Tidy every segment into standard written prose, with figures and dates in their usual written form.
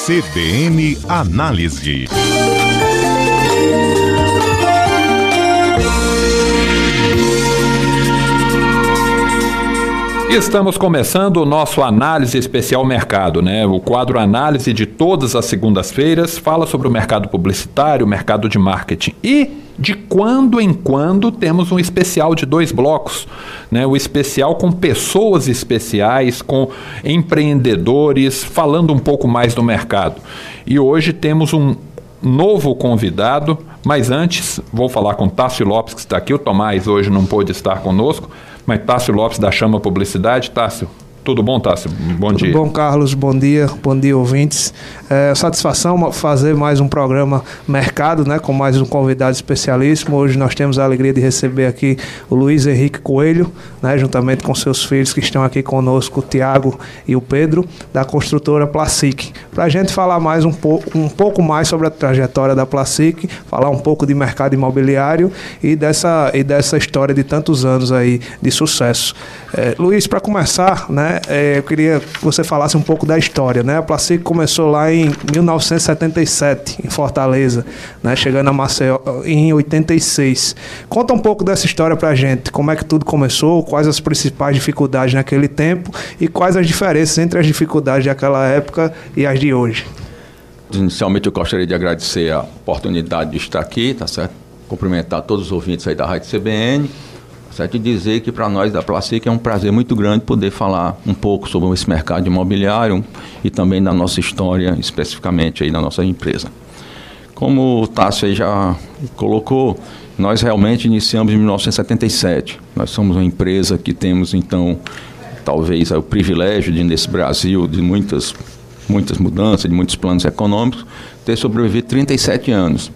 CBN Análise. Estamos começando o nosso Análise Especial Mercado, né? O quadro Análise de todas as segundas-feiras fala sobre o mercado publicitário, o mercado de marketing e de quando em quando temos um especial de 2 blocos, né? O especial com pessoas especiais, com empreendedores, falando um pouco mais do mercado. E hoje temos um novo convidado, mas antes vou falar com Tássio Lopes, que está aqui. O Tomás hoje não pôde estar conosco, mas Tássio Lopes da Chama Publicidade. Tássio, tudo bom, Tássio? Bom dia. Tudo bom, Carlos? Bom dia, ouvintes. Satisfação fazer mais um programa Mercado, né, com mais um convidado especialíssimo. Hoje nós temos a alegria de receber aqui o Luiz Henrique Coelho, né, juntamente com seus filhos que estão aqui conosco, o Tiago e o Pedro, da construtora Placic. Para a gente falar mais um pouco mais sobre a trajetória da Placic, falar um pouco de mercado imobiliário e dessa história de tantos anos aí de sucesso. Luiz, para começar, né, eu queria que você falasse um pouco da história, né? A Placic começou lá em 1977, em Fortaleza, né? Chegando a Maceió em 86. Conta um pouco dessa história pra gente, como é que tudo começou, quais as principais dificuldades naquele tempo e quais as diferenças entre as dificuldades daquela época e as de hoje. Inicialmente eu gostaria de agradecer a oportunidade de estar aqui, tá certo? Cumprimentar todos os ouvintes aí da Rádio CBN, certo? E dizer que para nós da Placic é um prazer muito grande poder falar um pouco sobre esse mercado imobiliário e também da nossa história, especificamente aí da nossa empresa. Como o Tássio aí já colocou, nós realmente iniciamos em 1977. Nós somos uma empresa que temos, então, talvez o privilégio de, nesse Brasil, de muitas mudanças, de muitos planos econômicos, ter sobrevivido 37 anos.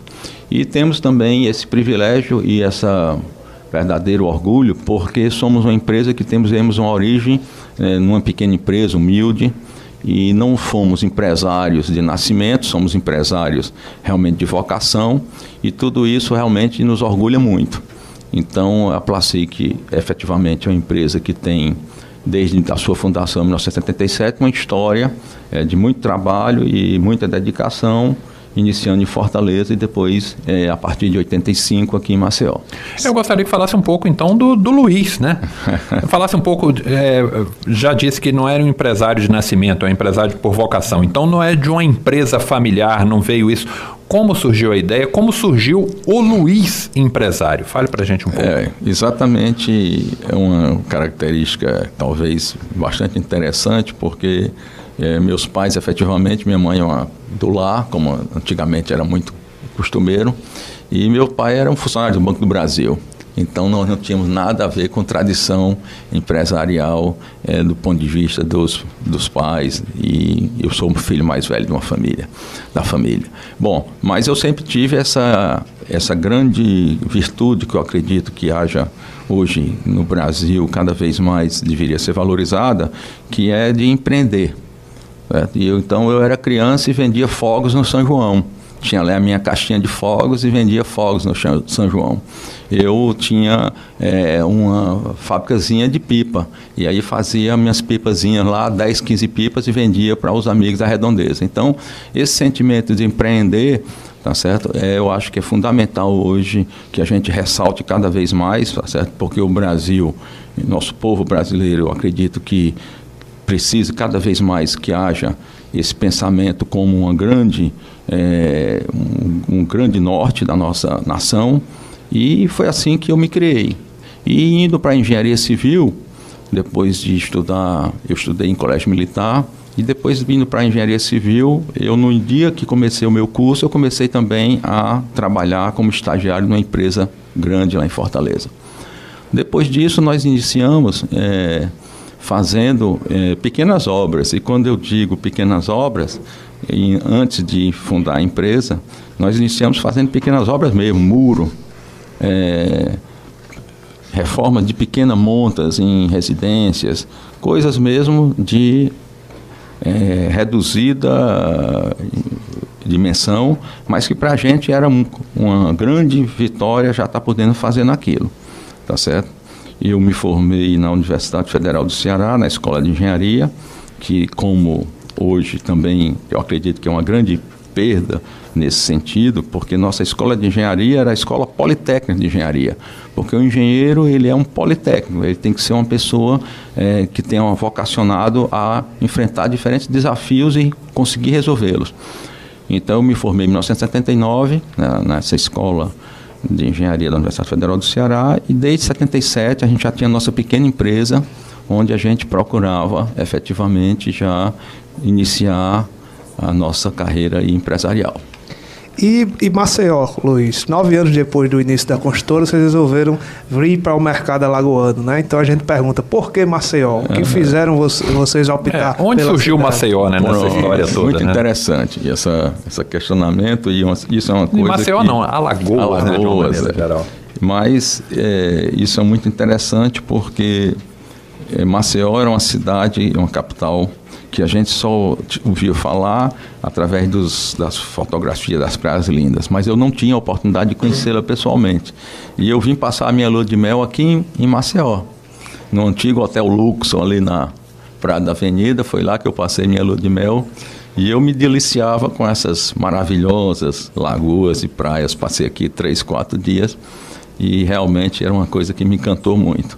E temos também esse privilégio e essa verdadeiro orgulho, porque somos uma empresa que temos uma origem numa pequena empresa humilde e não fomos empresários de nascimento, somos empresários realmente de vocação e tudo isso realmente nos orgulha muito. Então a Placic efetivamente é uma empresa que tem desde a sua fundação em 1977 uma história de muito trabalho e muita dedicação, iniciando em Fortaleza e depois, a partir de 85, aqui em Maceió. Eu gostaria que falasse um pouco, então, do Luiz, né? Falasse um pouco, já disse que não era um empresário de nascimento, é um empresário por vocação. Então, não é de uma empresa familiar, não veio isso. Como surgiu a ideia? Como surgiu o Luiz empresário? Fale pra gente um pouco. Exatamente, é uma característica, talvez, bastante interessante, porque meus pais, efetivamente, minha mãe é do lar, como antigamente era muito costumeiro, e meu pai era um funcionário do Banco do Brasil. Então, nós não tínhamos nada a ver com tradição empresarial do ponto de vista dos pais, e eu sou o filho mais velho de da família. Bom, mas eu sempre tive essa grande virtude que eu acredito que haja hoje no Brasil, cada vez mais deveria ser valorizada, que é de empreender. Então eu era criança e vendia fogos no São João. Tinha lá a minha caixinha de fogos e vendia fogos no São João. Eu tinha uma fábricazinha de pipa. E aí fazia minhas pipazinhas lá, 10, 15 pipas e vendia para os amigos da redondeza. Então, esse sentimento de empreender, tá certo? Eu acho que é fundamental hoje que a gente ressalte cada vez mais, tá certo? Porque o Brasil, nosso povo brasileiro, eu acredito que precisa cada vez mais que haja esse pensamento como um grande norte da nossa nação, e foi assim que eu me criei. E indo para a engenharia civil, depois de estudar, eu estudei em colégio militar, e depois vindo para a engenharia civil, no dia que comecei o meu curso, eu comecei também a trabalhar como estagiário numa empresa grande lá em Fortaleza. Depois disso, nós iniciamos fazendo pequenas obras, e quando eu digo pequenas obras, antes de fundar a empresa, nós iniciamos fazendo pequenas obras mesmo, muro, reforma de pequenas montas em residências, coisas mesmo de reduzida dimensão, mas que para a gente era uma grande vitória já estar podendo fazer naquilo, tá certo? Eu me formei na Universidade Federal do Ceará, na Escola de Engenharia, que como hoje também, eu acredito que é uma grande perda nesse sentido, porque nossa escola de engenharia era a escola politécnica de engenharia, porque o engenheiro, ele é um politécnico, ele tem que ser uma pessoa que tenha vocacionado a enfrentar diferentes desafios e conseguir resolvê-los. Então eu me formei em 1979 nessa escola de engenharia da Universidade Federal do Ceará, e desde 77 a gente já tinha nossa pequena empresa, onde a gente procurava efetivamente já iniciar a nossa carreira empresarial. E Maceió, Luiz, 9 anos depois do início da construtora, vocês resolveram vir para o mercado alagoano, né? Então a gente pergunta, por que Maceió? O que fizeram vocês optar onde surgiu cidade? Maceió, né, nessa história toda? Muito né? interessante esse questionamento, e isso é uma coisa Maceió que... não, Alagoas, né, de uma maneira geral. Mas isso é muito interessante porque Maceió era uma cidade, uma capital que a gente só ouvia falar através das fotografias das praias lindas, mas eu não tinha a oportunidade de conhecê-la pessoalmente. E eu vim passar a minha lua de mel aqui em Maceió, no antigo Hotel Luxor, ali na Praia da Avenida. Foi lá que eu passei minha lua de mel, e eu me deliciava com essas maravilhosas lagoas e praias. Passei aqui 3, 4 dias, e realmente era uma coisa que me encantou muito.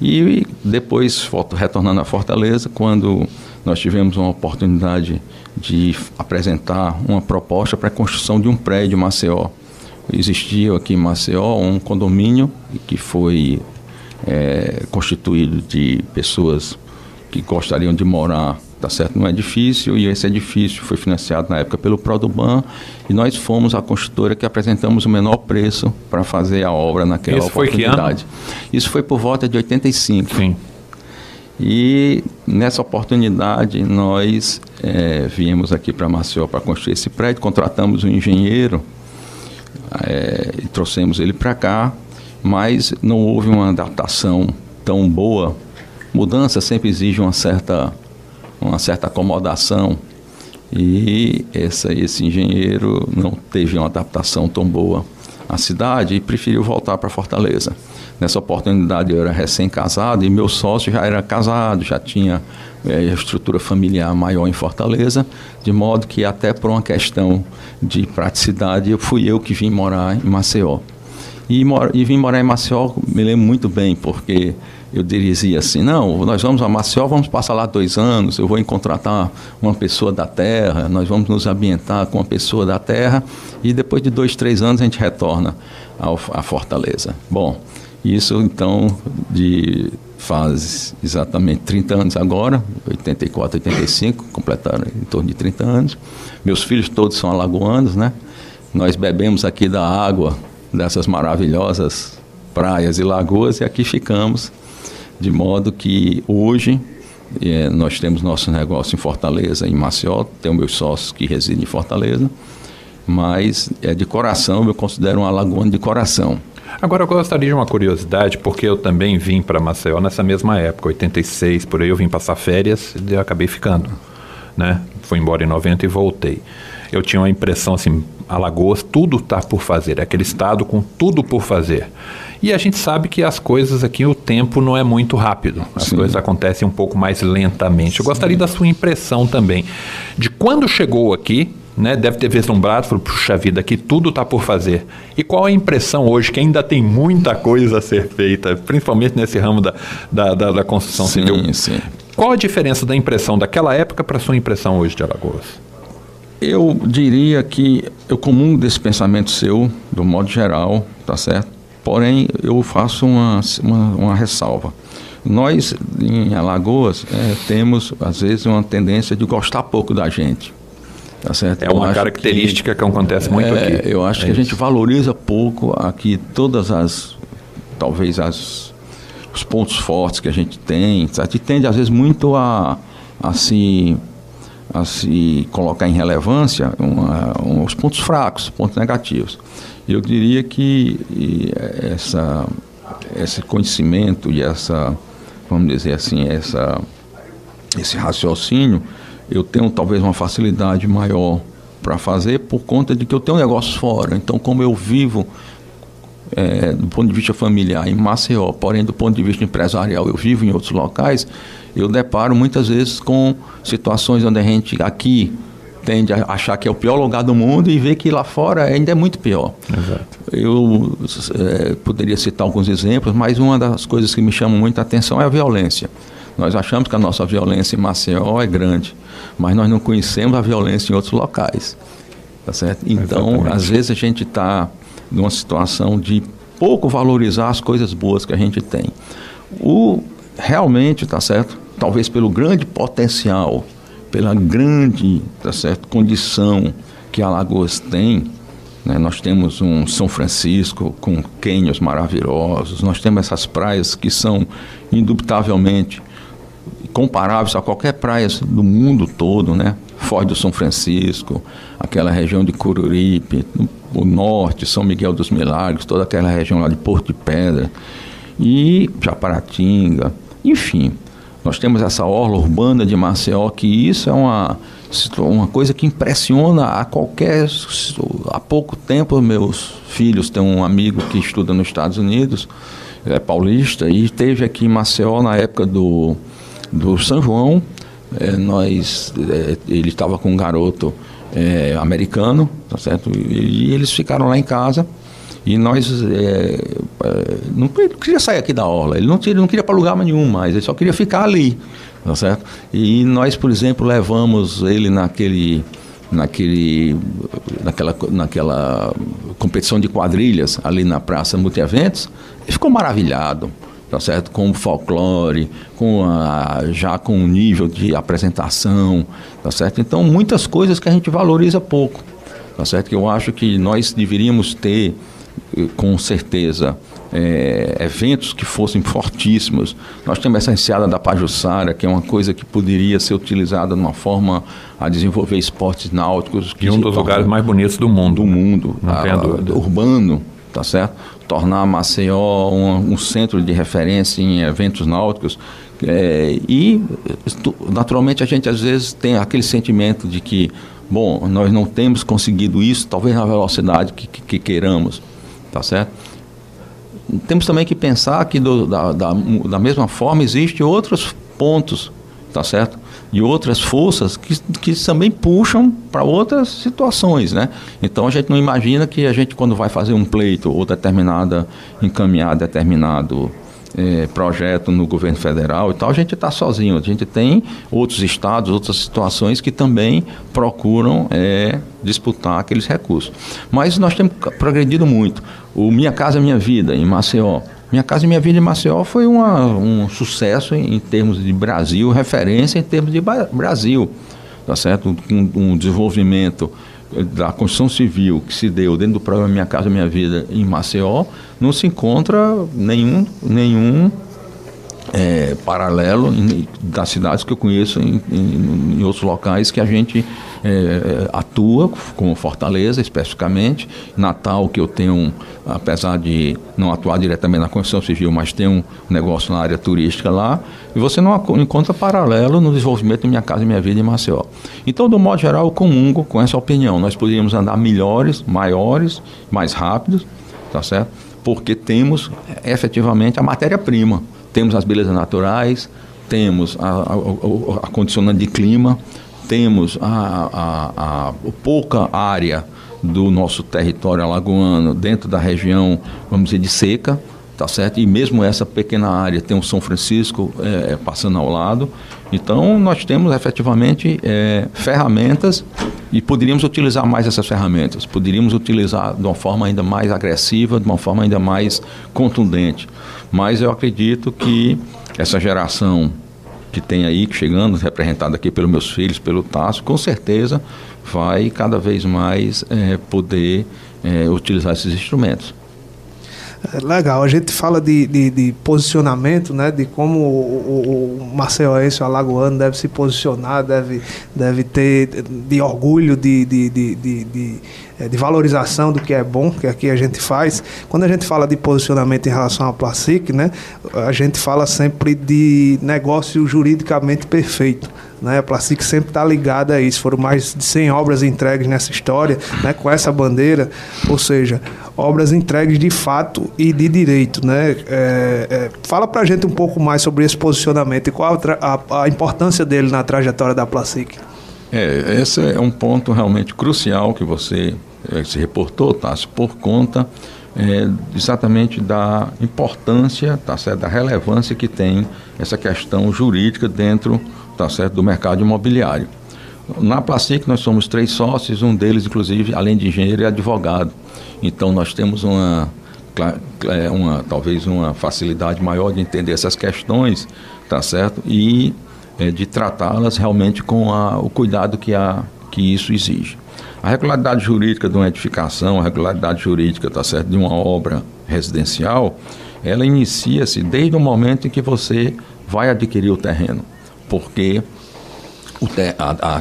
E depois, retornando à Fortaleza, quando nós tivemos uma oportunidade de apresentar uma proposta para a construção de um prédio em Maceió. Existia aqui em Maceió um condomínio que foi constituído de pessoas que gostariam de morar, tá certo, num edifício, e esse edifício foi financiado na época pelo Produban, e nós fomos a construtora que apresentamos o menor preço para fazer a obra naquela oportunidade. Isso foi por volta de 85. Sim. E nessa oportunidade nós viemos aqui para Maceió para construir esse prédio, contratamos um engenheiro e trouxemos ele para cá, mas não houve uma adaptação tão boa. Mudança sempre exige uma certa acomodação, e esse engenheiro não teve uma adaptação tão boa à cidade e preferiu voltar para Fortaleza. Nessa oportunidade eu era recém-casado e meu sócio já era casado, já tinha estrutura familiar maior em Fortaleza, de modo que até por uma questão de praticidade fui eu que vim morar em Maceió. E vim morar em Maceió, me lembro muito bem, porque eu dizia assim, não, nós vamos a Maceió, vamos passar lá 2 anos, eu vou contratar uma pessoa da terra, nós vamos nos ambientar com uma pessoa da terra, e depois de 2, 3 anos a gente retorna à Fortaleza. Bom, isso então faz exatamente 30 anos agora, 84, 85, completaram em torno de 30 anos. Meus filhos todos são alagoanos, né? Nós bebemos aqui da água dessas maravilhosas praias e lagoas, e aqui ficamos, de modo que hoje nós temos nosso negócio em Fortaleza, em Maceió, tenho meus sócios que residem em Fortaleza, mas de coração, eu considero um alagoano de coração. Agora eu gostaria de uma curiosidade, porque eu também vim para Maceió nessa mesma época, 86, por aí eu vim passar férias e eu acabei ficando, né? Fui embora em 90 e voltei. Eu tinha uma impressão assim, Alagoas, tudo está por fazer, é aquele estado com tudo por fazer. E a gente sabe que as coisas aqui, o tempo não é muito rápido, as Sim. coisas acontecem um pouco mais lentamente. Eu gostaria da sua impressão também, de quando chegou aqui, né, deve ter vislumbrado, falou, puxa vida, aqui tudo está por fazer. E qual a impressão hoje, que ainda tem muita coisa a ser feita, principalmente nesse ramo da construção civil? Sim. Qual a diferença da impressão daquela época para a sua impressão hoje de Alagoas? Eu diria que eu comungo desse pensamento seu, do modo geral, tá certo? Porém, eu faço uma ressalva. Nós, em Alagoas, temos, às vezes, uma tendência de gostar pouco da gente. Tá certo? É uma característica que acontece muito aqui. Eu acho que a gente valoriza pouco aqui todas os pontos fortes que a gente tem. A gente tende, às vezes, muito a se colocar em relevância os pontos fracos, pontos negativos. Eu diria que esse conhecimento e vamos dizer assim, esse raciocínio, eu tenho talvez uma facilidade maior para fazer por conta de que eu tenho negócios fora. Então, como eu vivo do ponto de vista familiar em Maceió, porém do ponto de vista empresarial eu vivo em outros locais, eu deparo muitas vezes com situações onde a gente aqui tende a achar que é o pior lugar do mundo e ver que lá fora ainda é muito pior. Exato. Eu poderia citar alguns exemplos, mas uma das coisas que me chama muita atenção é a violência. Nós achamos que a nossa violência em Maceió é grande, mas nós não conhecemos a violência em outros locais. Tá certo? Então, Exatamente. às vezes a gente está numa situação de pouco valorizar as coisas boas que a gente tem. Realmente, tá certo? Talvez pelo grande potencial, pela grande, tá certo, condição que Alagoas tem, né? Nós temos um São Francisco com cânions maravilhosos, nós temos essas praias que são indubitavelmente comparáveis a qualquer praia do mundo todo, né? Foz do São Francisco, aquela região de Cururipe, o norte, São Miguel dos Milagres, toda aquela região lá de Porto de Pedra e Japaratinga, enfim. Nós temos essa orla urbana de Maceió, que isso é uma coisa que impressiona a qualquer... Há pouco tempo, meus filhos têm um amigo que estuda nos Estados Unidos, é paulista, e esteve aqui em Maceió na época do São João. Ele estava com um garoto americano, tá certo? E eles ficaram lá em casa. E nós não queria sair aqui da orla, ele não queria para lugar nenhum mais, ele só queria ficar ali, tá certo? E nós, por exemplo, levamos ele naquela competição de quadrilhas ali na Praça Multieventos, ele ficou maravilhado, tá certo? Com o folclore, já com o nível de apresentação, tá certo? Então, muitas coisas que a gente valoriza pouco, tá certo? Que eu acho que nós deveríamos ter, com certeza, eventos que fossem fortíssimos. Nós temos essa enseada da Pajuçara, que é uma coisa que poderia ser utilizada de uma forma a desenvolver esportes náuticos. E um dos lugares mais bonitos do mundo. Urbano, tá certo? Tornar Maceió um centro de referência em eventos náuticos. E, naturalmente, a gente às vezes tem aquele sentimento de que, bom, nós não temos conseguido isso, talvez na velocidade que queiramos, tá certo? Temos também que pensar que da mesma forma existem outros pontos, tá certo? E outras forças que também puxam para outras situações, né? Então a gente não imagina que a gente, quando vai fazer um pleito ou encaminhar determinado projeto no governo federal e tal, a gente está sozinho. A gente tem outros estados, outras situações que também procuram disputar aqueles recursos. Mas nós temos progredido muito. O Minha Casa Minha Vida, em Maceió. Minha Casa Minha Vida em Maceió foi um sucesso em termos de Brasil, referência em termos de Brasil, tá certo? Um desenvolvimento da construção civil que se deu dentro do programa Minha Casa Minha Vida em Maceió, não se encontra nenhum paralelo das cidades que eu conheço em outros locais que a gente atua, como Fortaleza especificamente, Natal, que eu tenho, apesar de não atuar diretamente na construção civil, mas tenho um negócio na área turística lá, e você não encontra paralelo no desenvolvimento de Minha Casa Minha Vida em Maceió. Então, do modo geral, eu comungo com essa opinião. Nós poderíamos andar melhores, maiores, mais rápidos, tá certo? Porque temos efetivamente a matéria-prima. Temos as belezas naturais, temos a condicionante de clima, temos a pouca área do nosso território alagoano dentro da região, vamos dizer, de seca, tá certo? E mesmo essa pequena área tem o São Francisco passando ao lado. Então, nós temos efetivamente ferramentas e poderíamos utilizar mais essas ferramentas, poderíamos utilizar de uma forma ainda mais agressiva, de uma forma ainda mais contundente. Mas eu acredito que essa geração que tem aí, chegando, representada aqui pelos meus filhos, pelo Tasso, com certeza vai cada vez mais poder utilizar esses instrumentos. Legal, a gente fala de posicionamento, né, de como o maceióense, o alagoano deve se posicionar, deve ter de orgulho, de valorização do que é bom, que aqui a gente faz. Quando a gente fala de posicionamento em relação à Placic, né, a gente fala sempre de negócio juridicamente perfeito, né? A Placic sempre está ligada a isso. Foram mais de 100 obras entregues nessa história, né? Com essa bandeira, ou seja, obras entregues de fato e de direito, né? Fala para a gente um pouco mais sobre esse posicionamento e qual a importância dele na trajetória da Placic. Esse é um ponto realmente crucial que você se reportou, Tássio, por conta exatamente da importância, tá certo, da relevância que tem essa questão jurídica dentro, tá certo, do mercado imobiliário. Na Placic nós somos 3 sócios, um deles inclusive, além de engenheiro, é advogado. Então nós temos talvez uma facilidade maior de entender essas questões, tá certo, e de tratá-las realmente com o cuidado que isso exige. A regularidade jurídica de uma edificação, a regularidade jurídica, tá certo, de uma obra residencial, ela inicia-se desde o momento em que você vai adquirir o terreno, porque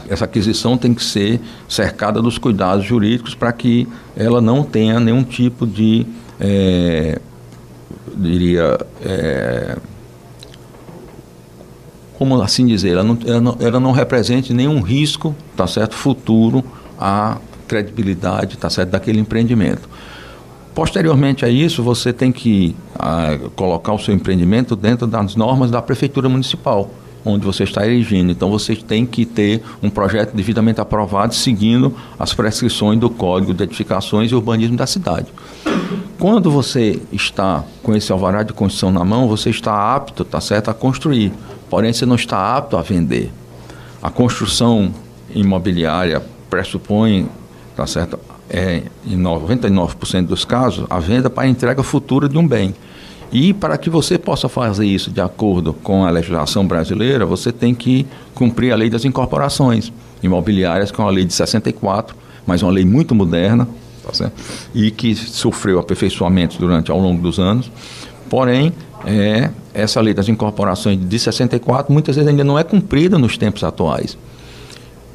essa aquisição tem que ser cercada dos cuidados jurídicos para que ela não tenha nenhum tipo de, como assim dizer, ela não represente nenhum risco, tá certo, futuro à credibilidade, tá certo, daquele empreendimento. Posteriormente a isso, você tem que colocar o seu empreendimento dentro das normas da Prefeitura Municipal, onde você está erigindo. Então, você tem que ter um projeto devidamente aprovado, seguindo as prescrições do Código de Edificações e Urbanismo da cidade. Quando você está com esse alvará de construção na mão, você está apto, tá certo, a construir. Porém, você não está apto a vender. A construção imobiliária pressupõe, tá certo, em 99% dos casos, a venda para entrega futura de um bem. E para que você possa fazer isso de acordo com a legislação brasileira, você tem que cumprir a lei das incorporações imobiliárias, que é uma lei de 64, mas uma lei muito moderna, tá certo? E que sofreu aperfeiçoamentos ao longo dos anos. Porém, essa lei das incorporações de 64 muitas vezes ainda não é cumprida nos tempos atuais.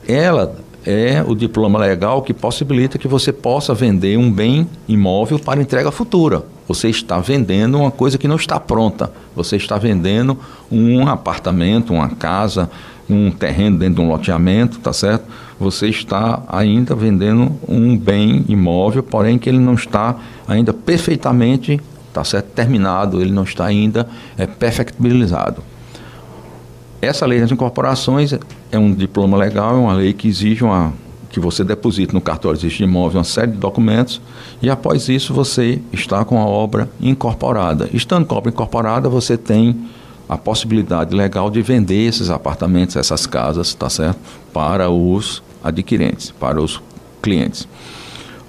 Ela é o diploma legal que possibilita que você possa vender um bem imóvel para entrega futura. Você está vendendo uma coisa que não está pronta. Você está vendendo um apartamento, uma casa, um terreno dentro de um loteamento, tá certo? Você está ainda vendendo um bem imóvel, porém que ele não está ainda perfeitamente, tá certo, terminado, ele não está ainda perfectibilizado. Essa lei das incorporações é um diploma legal, é uma lei que exige que você deposite no cartório de registro de imóvel uma série de documentos e após isso você está com a obra incorporada. Estando com a obra incorporada, você tem a possibilidade legal de vender esses apartamentos, essas casas, tá certo? Para os adquirentes, para os clientes.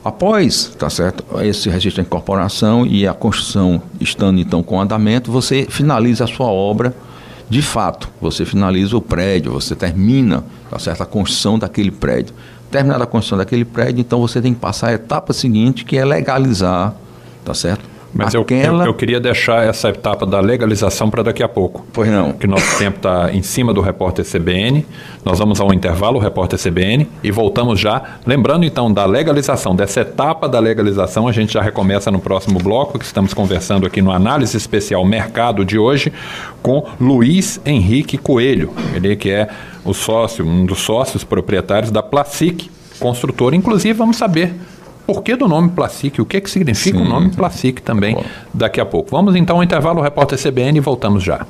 Após, tá certo, esse registro de incorporação e a construção estando então com andamento, você finaliza a sua obra. De fato, você finaliza o prédio, você termina, tá certo, a construção daquele prédio. Terminada a construção daquele prédio, então você tem que passar a etapa seguinte, que é legalizar, tá certo? Mas eu queria deixar essa etapa da legalização para daqui a pouco. Pois não. Porque nosso tempo está em cima do Repórter CBN. Nós vamos ao intervalo, o Repórter CBN, e voltamos já. Lembrando então da legalização, dessa etapa da legalização, a gente já recomeça no próximo bloco, que estamos conversando aqui no Análise Especial Mercado de hoje, com Luiz Henrique Coelho. Ele que é um dos sócios proprietários da Placic Construtora. Inclusive, vamos saber por que do nome Placic, o que significa o nome Placic também daqui a pouco. Vamos então ao intervalo, o Repórter CBN, e voltamos já.